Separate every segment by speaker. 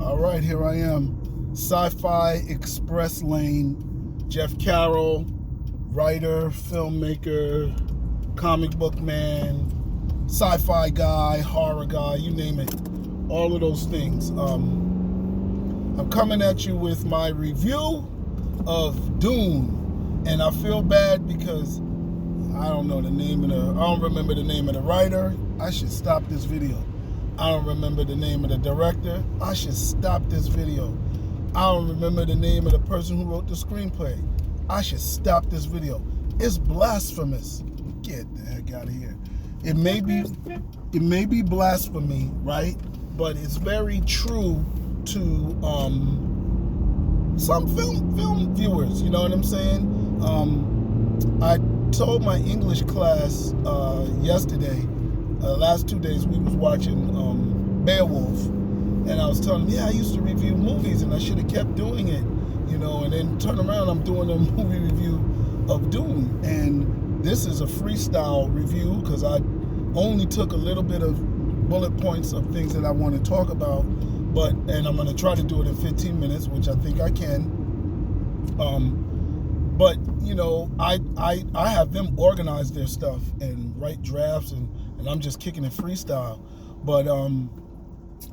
Speaker 1: All right, here I am. Sci-fi Express Lane. Jeff Carroll, writer, filmmaker, comic book man, sci-fi guy, horror guy, you name it. All of those things. I'm coming at you with my review of Dune. And I feel bad because I don't remember the name of the writer. I should stop this video. I don't remember the name of the director. I should stop this video. I don't remember the name of the person who wrote the screenplay. I should stop this video. It's blasphemous. Get the heck out of here. It may be blasphemy, right? But it's very true to some film viewers. You know what I'm saying? I told my English class yesterday. Last 2 days we was watching Beowulf, and I was telling them, yeah, I used to review movies and I should have kept doing it, and then turn around, I'm doing a movie review of Dune, and this is a freestyle review because I only took a little bit of bullet points of things that I want to talk about, and I'm going to try to do it in 15 minutes, which I think I can. But I have them organize their stuff and write drafts, and I'm just kicking it freestyle. But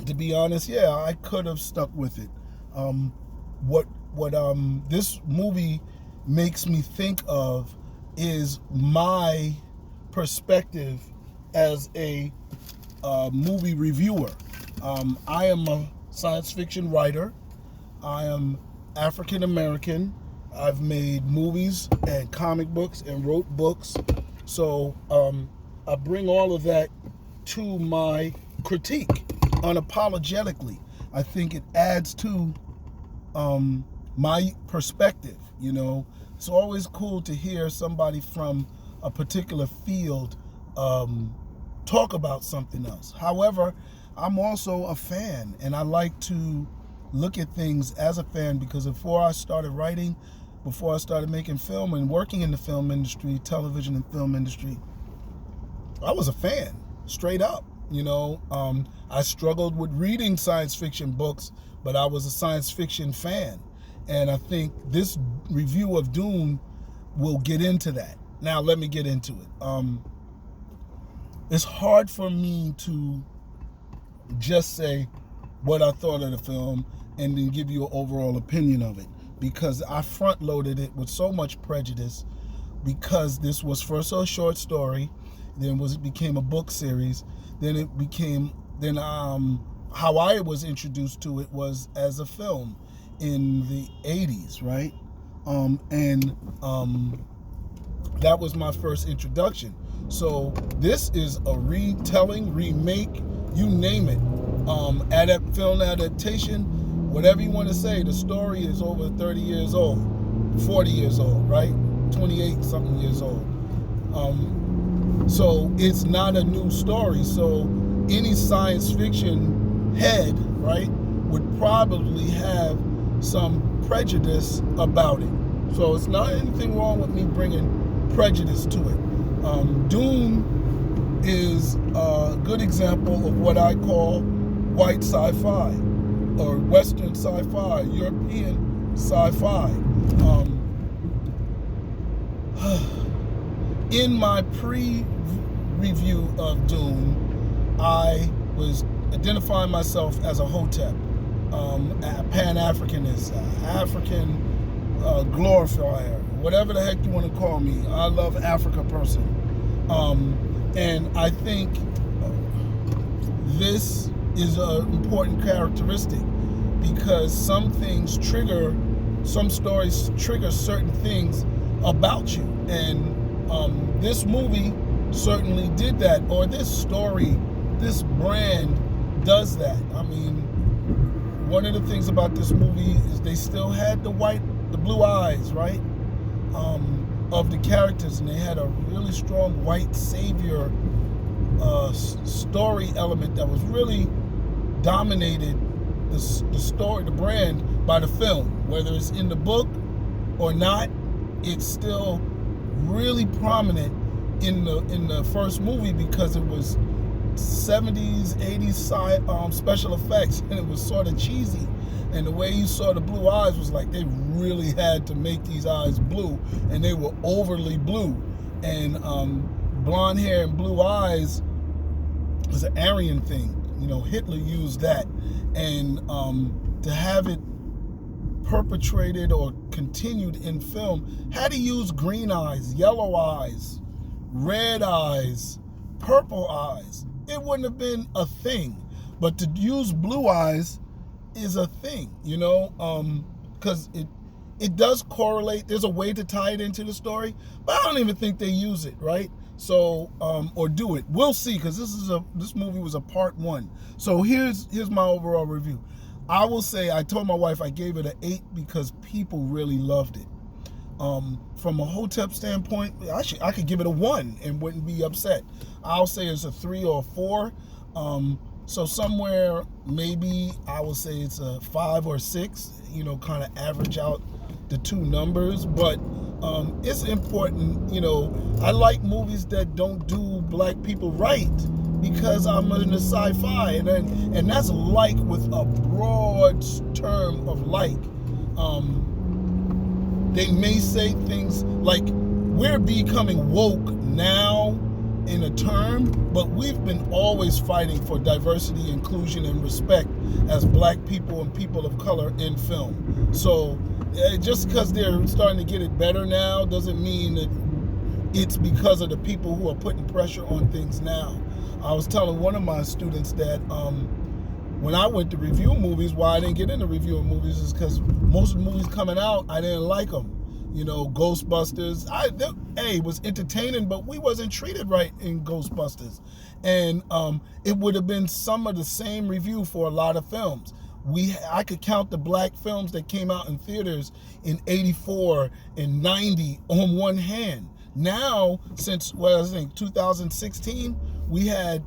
Speaker 1: to be honest, yeah, I could have stuck with it. What this movie makes me think of is my perspective as a movie reviewer. I am a science fiction writer. I am African American. I've made movies and comic books and wrote books. So I bring all of that to my critique unapologetically. I think it adds to my perspective. It's always cool to hear somebody from a particular field talk about something else. However, I'm also a fan, and I like to look at things as a fan, because before I started writing, before I started making film and working in the film industry, television and film industry, I was a fan, straight up. I struggled with reading science fiction books, but I was a science fiction fan. And I think this review of Dune will get into that. Now, let me get into it. It's hard for me to just say what I thought of the film and then give you an overall opinion of it, because I front-loaded it with so much prejudice, because this was first a short story, then it became a book series, then how I was introduced to it was as a film in the 80s, right? That was my first introduction. So this is a retelling, remake, you name it, film adaptation, whatever you want to say. The story is over 30 years old, 40 years old, right? 28 something years old. So it's not a new story. So any science fiction head, right, would probably have some prejudice about it. So it's not anything wrong with me bringing prejudice to it. Dune is a good example of what I call white sci-fi, or Western sci-fi, European sci-fi. In my pre-review of Dune, I was identifying myself as a Hotep, a Pan-Africanist, African glorifier, whatever the heck you want to call me. I love Africa person. And I think this is an important characteristic, because some stories trigger certain things about you. And this movie certainly did that, or this story, this brand does that. I mean, one of the things about this movie is they still had the blue eyes, right? Of the characters, and they had a really strong white savior story element that was really dominated the story, the brand, by the film. Whether it's in the book or not, it's still really prominent in the first movie, because it was 70s, 80s special effects, and it was sort of cheesy. And the way you saw the blue eyes was like they really had to make these eyes blue, and they were overly blue. And blonde hair and blue eyes was an Aryan thing. You know, Hitler used that. And to have it perpetrated or continued in film, had to use green eyes, yellow eyes, red eyes, purple eyes. It wouldn't have been a thing. But to use blue eyes is a thing, you know, because it does correlate. There's a way to tie it into the story, but I don't even think they use it, right? So, or do it. We'll see, because this movie was a part 1. So here's my overall review. I will say, I told my wife I gave it an 8 because people really loved it. From a Hotep standpoint, I could give it a 1 and wouldn't be upset. I'll say it's a 3 or a 4. So somewhere, maybe I will say it's a 5 or 6, you know, kind of average out the two numbers. But it's important, you know, I like movies that don't do black people right, because I'm into sci-fi, and that's like with a broad term of like. They may say things like, we're becoming woke now in a term, but we've been always fighting for diversity, inclusion, and respect as black people and people of color in film. So just because they're starting to get it better now doesn't mean that it's because of the people who are putting pressure on things now. I was telling one of my students that when I went to review movies, why I didn't get into reviewing movies is because most of the movies coming out, I didn't like them. You know, Ghostbusters, it was entertaining, but we wasn't treated right in Ghostbusters. And it would have been some of the same review for a lot of films. I could count the black films that came out in theaters in 84 and 90 on one hand. Now, since, 2016, we had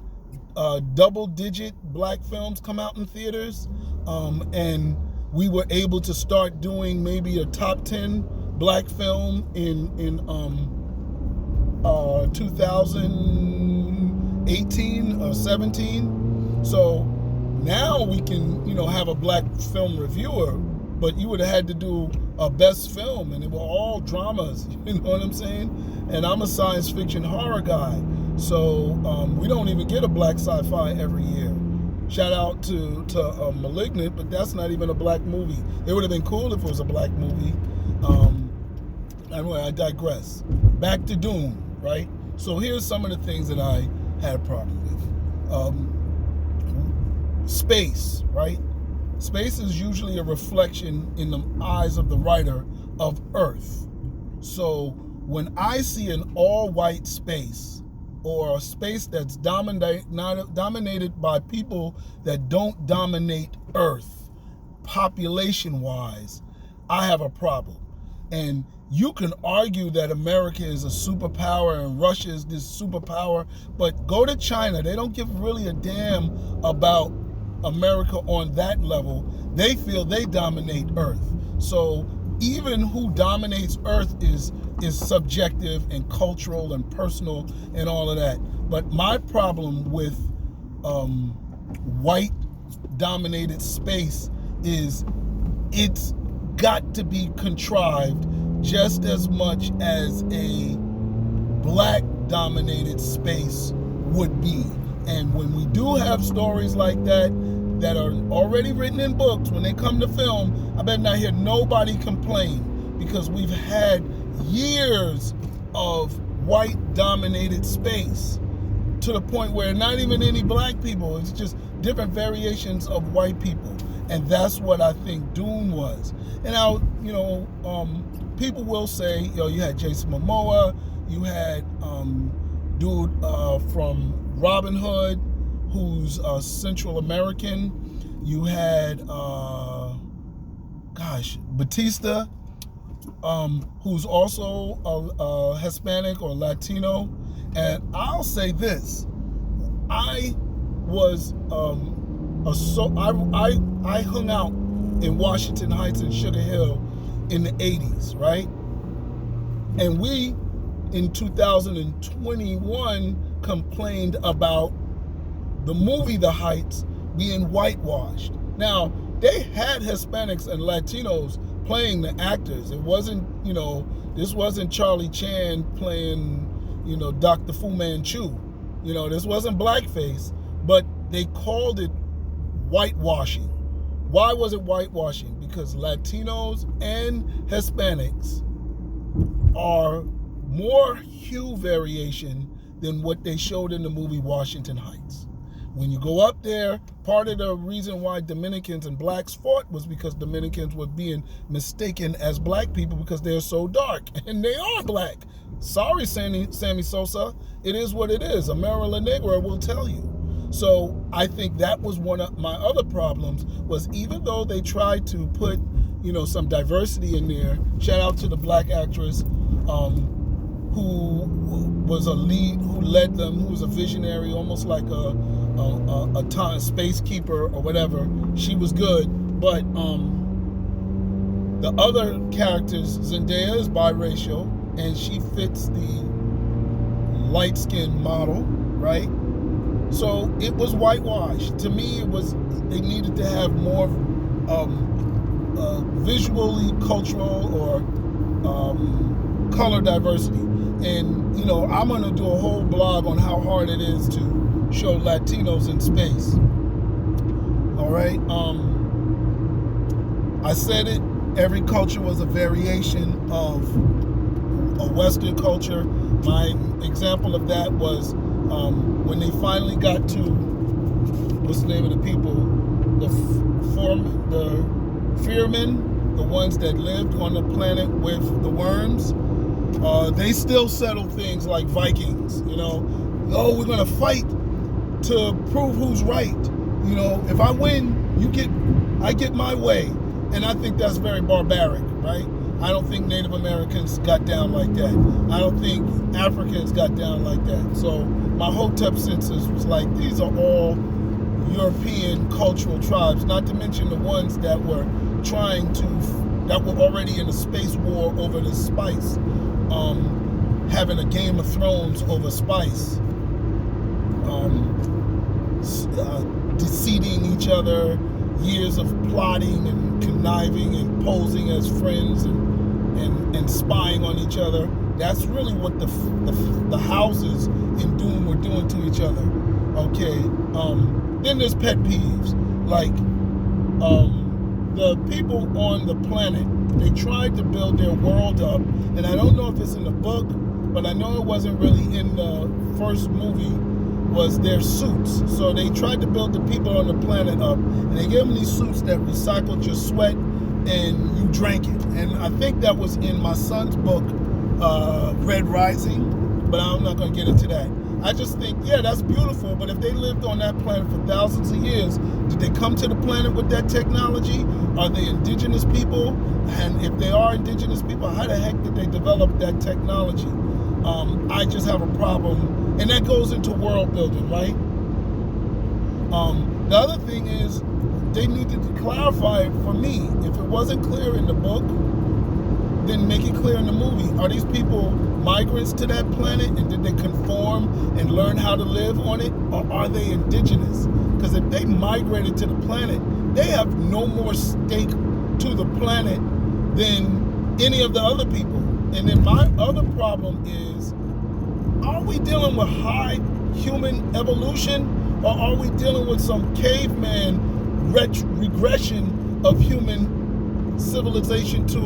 Speaker 1: double-digit black films come out in theaters, and we were able to start doing maybe a top 10 black film in 2018 or 17. So now we can, you know, have a black film reviewer, but you would have had to do a best film, and they were all dramas, you know what I'm saying? And I'm a science fiction horror guy, so we don't even get a black sci-fi every year. Shout out to Malignant, but that's not even a black movie. It would have been cool if it was a black movie. Anyway, I digress. Back to Dune, right? So here's some of the things that I had a problem with. Space, right? Space is usually a reflection in the eyes of the writer of Earth. So when I see an all-white space, or a space that's dominated by people that don't dominate Earth, population-wise, I have a problem. And you can argue that America is a superpower and Russia is this superpower, but go to China. They don't give really a damn about America on that level. They feel they dominate Earth. So even who dominates Earth is subjective and cultural and personal and all of that. But my problem with white dominated space is it's got to be contrived just as much as a black dominated space would be. And when we do have stories like that are already written in books, when they come to film, I bet not hear nobody complain, because we've had years of white dominated space to the point where not even any black people, it's just different variations of white people. And that's what I think Dune was. And now, you know, people will say, you know, you had Jason Momoa, you had dude from Robin Hood, who's Central American. You had, Batista, who's also a Hispanic or Latino. And I'll say this, I was I hung out in Washington Heights and Sugar Hill in the 80s, right? And we, in 2021, complained about the movie The Heights being whitewashed. Now, they had Hispanics and Latinos playing the actors. It wasn't, this wasn't Charlie Chan playing, Dr. Fu Manchu. This wasn't blackface, but they called it whitewashing. Why was it whitewashing? Because Latinos and Hispanics are more hue variation than what they showed in the movie Washington Heights. When you go up there, part of the reason why Dominicans and blacks fought was because Dominicans were being mistaken as black people because they're so dark, and they are black. Sorry, Sammy Sosa, it is what it is. Amera La Negra will tell you. So I think that was one of my other problems, was even though they tried to put, some diversity in there, shout out to the black actress who was a lead, who led them, who was a visionary, almost like a time space keeper or whatever. She was good, but the other characters, Zendaya is biracial, and she fits the light-skinned model, right? So it was whitewashed. To me, they needed to have more visually cultural or color diversity. And, I'm going to do a whole blog on how hard it is to show Latinos in space. All right? I said it, every culture was a variation of a Western culture. My example of that was when they finally got to, what's the name of the people? The Fearmen, the ones that lived on the planet with the worms. They still settle things like Vikings, Oh, we're going to fight to prove who's right. If I win, I get my way. And I think that's very barbaric, right? I don't think Native Americans got down like that. I don't think Africans got down like that. So my Hotep census was like, these are all European cultural tribes, not to mention the ones that were that were already in a space war over the spice, having a Game of Thrones over spice, deceiving each other, years of plotting and conniving and posing as friends and spying on each other. That's really what the houses in Dune were doing to each other. Okay. Then there's pet peeves, like the people on the planet. They tried to build their world up, and I don't know if it's in the book, but I know it wasn't really in the first movie, was their suits. So they tried to build the people on the planet up, and they gave them these suits that recycled your sweat and you drank it. And I think that was in my son's book, Red Rising, but I'm not going to get into that. I just think, yeah, that's beautiful, but if they lived on that planet for thousands of years, did they come to the planet with that technology? Are they indigenous people? And if they are indigenous people, how the heck did they develop that technology? I just have a problem, and that goes into world building, right? The other thing is, they needed to clarify it for me. If it wasn't clear in the book, then make it clear in the movie. Are these people migrants to that planet, and did they conform and learn how to live on it, or are they indigenous? Because if they migrated to the planet, they have no more stake to the planet than any of the other people. And then my other problem is, are we dealing with high human evolution, or are we dealing with some caveman regression of human civilization to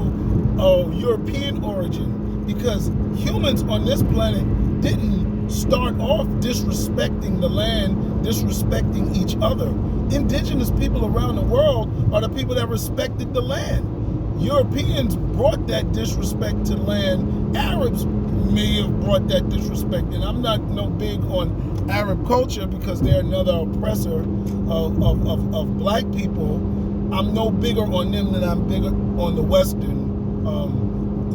Speaker 1: European origin? Because humans on this planet didn't start off disrespecting the land, disrespecting each other. Indigenous people around the world are the people that respected the land. Europeans brought that disrespect to land. Arabs may have brought that disrespect, and I'm not no big on Arab culture because they're another oppressor of black people. I'm no bigger on them than I'm bigger on the Western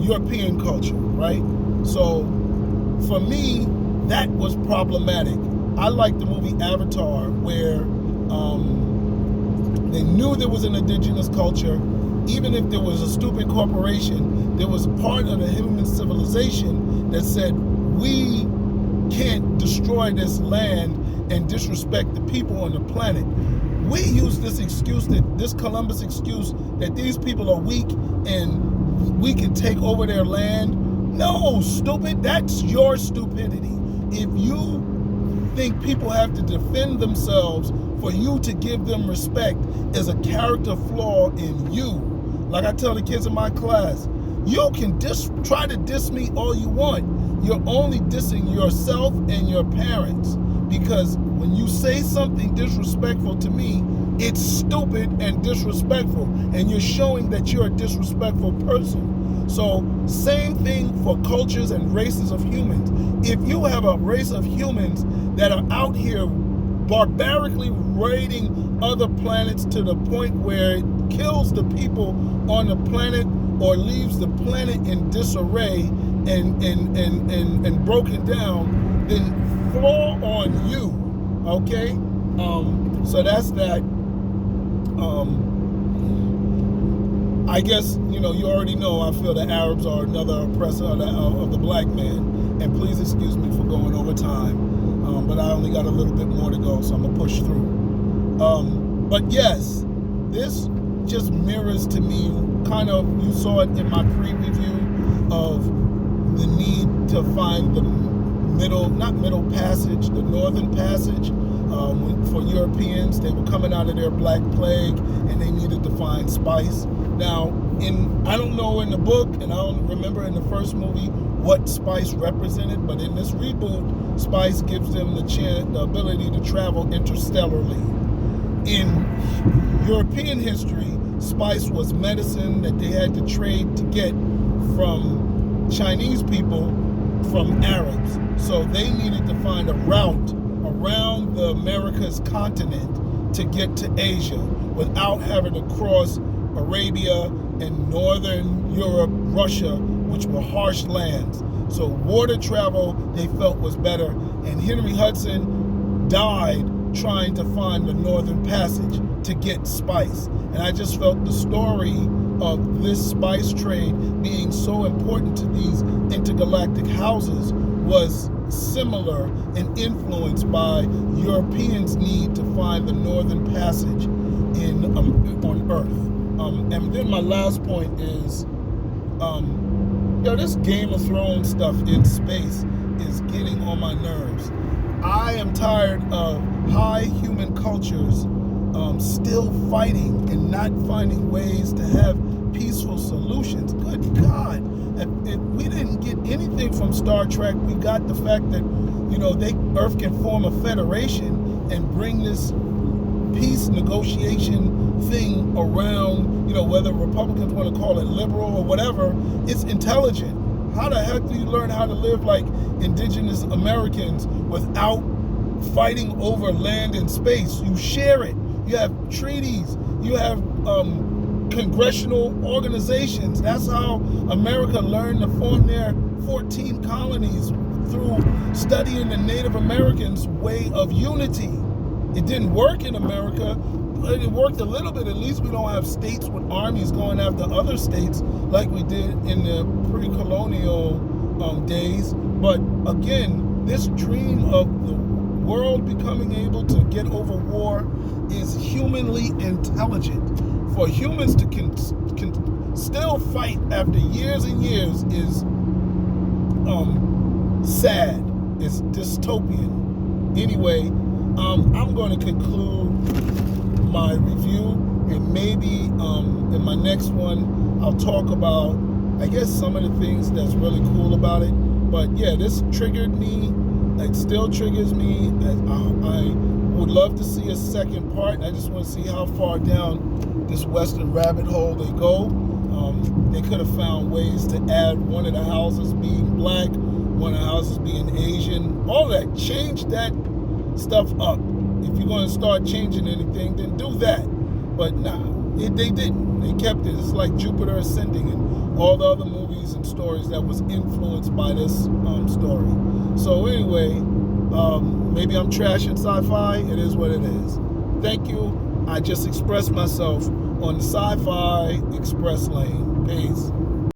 Speaker 1: European culture, right? So for me, that was problematic. I like the movie Avatar, where they knew there was an indigenous culture. Even if there was a stupid corporation, there was part of the human civilization that said, we can't destroy this land and disrespect the people on the planet. We use this excuse, this Columbus excuse, that these people are weak and we can take over their land. No, stupid, that's your stupidity. If you think people have to defend themselves for you to give them respect, is a character flaw in you. Like I tell the kids in my class, you can try to diss me all you want. You're only dissing yourself and your parents, because when you say something disrespectful to me, it's stupid and disrespectful, and you're showing that you're a disrespectful person. So same thing for cultures and races of humans. If you have a race of humans that are out here barbarically raiding other planets to the point where it kills the people on the planet or leaves the planet in disarray and broken down, then flaw on you, okay? So that's that. I guess, you already know I feel the Arabs are another oppressor of the black man. And please excuse me for going over time, but I only got a little bit more to go, so I'm going to push through. But yes, this just mirrors to me, kind of, you saw it in my pre-review of the need to find the middle passage, the northern passage. For Europeans, they were coming out of their Black Plague and they needed to find spice. Now, I don't know in the book, and I don't remember in the first movie what spice represented, but in this reboot, spice gives them the ability to travel interstellarly. In European history, spice was medicine that they had to trade to get from Chinese people, from Arabs. So they needed to find a route around the Americas continent to get to Asia without having to cross Arabia and Northern Europe, Russia, which were harsh lands. So water travel they felt was better, and Henry Hudson died trying to find the Northern Passage to get spice. And I just felt the story of this spice trade being so important to these intergalactic houses was similar and influenced by Europeans' need to find the Northern Passage on Earth. And then my last point is, this Game of Thrones stuff in space is getting on my nerves. I am tired of high human cultures still fighting and not finding ways to have peaceful solutions. Good God. If we didn't get anything from Star Trek, we got the fact that, Earth can form a federation and bring this peace negotiation thing around, whether Republicans want to call it liberal or whatever. It's intelligent. How the heck do you learn how to live like indigenous Americans without fighting over land and space? You share it. You have treaties. You have congressional organizations. That's how America learned to form their 14 colonies, through studying the Native Americans' way of unity. It didn't work in America, but it worked a little bit. At least we don't have states with armies going after other states like we did in the pre-colonial days. But again, this dream of the world becoming able to get over war is humanly intelligent. For humans to can still fight after years and years is sad. It's dystopian. Anyway, I'm going to conclude my review, and maybe in my next one I'll talk about, I guess, some of the things that's really cool about it. But yeah, this triggered me. It still triggers me. I would love to see a second part. I just want to see how far down this Western rabbit hole they go. They could have found ways to add one of the houses being black, one of the houses being Asian, all that. Change that stuff up. If you're going to start changing anything, then do that. But nah, they didn't. They kept it. It's like Jupiter Ascending and all the other movies and stories that was influenced by this story. So anyway, maybe I'm trashing sci-fi. It is what it is. Thank you. I just expressed myself on the Sci-Fi Express Lane. Peace.